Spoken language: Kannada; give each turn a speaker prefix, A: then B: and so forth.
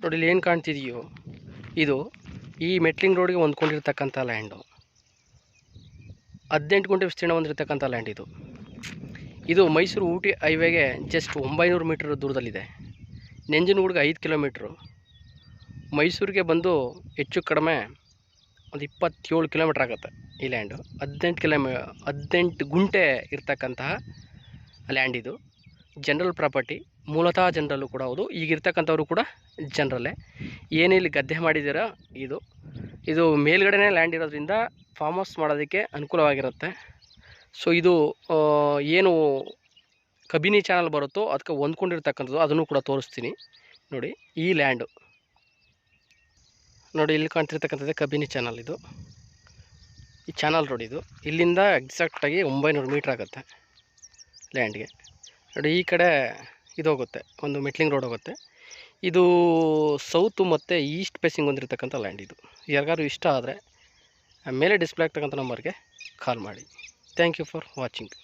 A: ನೋಡಿ ಇಲ್ಲಿ ಏನು ಕಾಣ್ತಿದೆಯೋ ಇದು ಈ ಮೆಟ್ಲಿಂಗ್ ರೋಡ್ಗೆ ಹೊಂದ್ಕೊಂಡಿರ್ತಕ್ಕಂಥ ಲ್ಯಾಂಡು. 18 ಗುಂಟೆ ವಿಸ್ತೀರ್ಣ ಹೊಂದಿರತಕ್ಕಂಥ ಲ್ಯಾಂಡ್ ಇದು. ಇದು ಮೈಸೂರು ಊಟಿ ಹೈವೇಗೆ ಜಸ್ಟ್ 900 ಮೀಟರ್ ದೂರದಲ್ಲಿದೆ. ನಂಜನಗೂಡಿಗೆ 5 ಕಿಲೋಮೀಟ್ರು. ಮೈಸೂರಿಗೆ ಬಂದು ಹೆಚ್ಚು ಕಡಿಮೆ ಒಂದು 27 ಕಿಲೋಮೀಟ್ರ್ ಆಗುತ್ತೆ ಈ ಲ್ಯಾಂಡು. 18 ಗುಂಟೆ ಇರ್ತಕ್ಕಂತಹ ಲ್ಯಾಂಡ್ ಇದು. ಜನರಲ್ ಪ್ರಾಪರ್ಟಿ, ಮೂಲತಃ ಜನರಲ್ಲು ಕೂಡ ಹೌದು. ಈಗಿರ್ತಕ್ಕಂಥವ್ರು ಕೂಡ ಜನರಲ್ಲೇ. ಏನಿಲ್ಲಿ ಗದ್ದೆ ಮಾಡಿದ್ದೀರಾ ಇದು ಮೇಲ್ಗಡೆನೇ ಲ್ಯಾಂಡ್ ಇರೋದ್ರಿಂದ ಫಾರ್ಮ್ ಹೌಸ್ ಮಾಡೋದಕ್ಕೆ ಅನುಕೂಲವಾಗಿರುತ್ತೆ. ಸೊ ಇದು ಏನು ಕಬಿನಿ ಚಾನಲ್ ಬರುತ್ತೋ ಅದಕ್ಕೆ ಹೊಂದ್ಕೊಂಡಿರ್ತಕ್ಕಂಥದ್ದು, ಅದನ್ನು ಕೂಡ ತೋರಿಸ್ತೀನಿ ನೋಡಿ. ಈ ಲ್ಯಾಂಡು ನೋಡಿ, ಇಲ್ಲಿ ಕಾಣ್ತಿರ್ತಕ್ಕಂಥದ್ದೇ ಕಬಿನಿ ಚಾನಲ್. ಇದು ಈ ಚಾನಲ್ ರೋಡ್ ಇದು. ಇಲ್ಲಿಂದ ಎಕ್ಸಾಕ್ಟಾಗಿ 900 ಮೀಟ್ರ್ ಆಗುತ್ತೆ ಲ್ಯಾಂಡ್ಗೆ. ನೋಡಿ ಈ ಕಡೆ ಇದು ಹೋಗುತ್ತೆ, ಒಂದು ಮೆಟ್ಲಿಂಗ್ ರೋಡ್ ಹೋಗುತ್ತೆ. ಇದು ಸೌತು ಮತ್ತು ಈಸ್ಟ್ ಫೇಸಿಂಗ್ ಹೊಂದಿರತಕ್ಕಂಥ ಲ್ಯಾಂಡ್ ಇದು. ಯಾರಿಗಾದ್ರು ಇಷ್ಟ ಆದರೆ ಮೇಲೆ ಡಿಸ್ಪ್ಲೇ ಆಗ್ತಕ್ಕಂಥ ನಂಬರ್ಗೆ ಕಾಲ್ ಮಾಡಿ. Thank you for watching.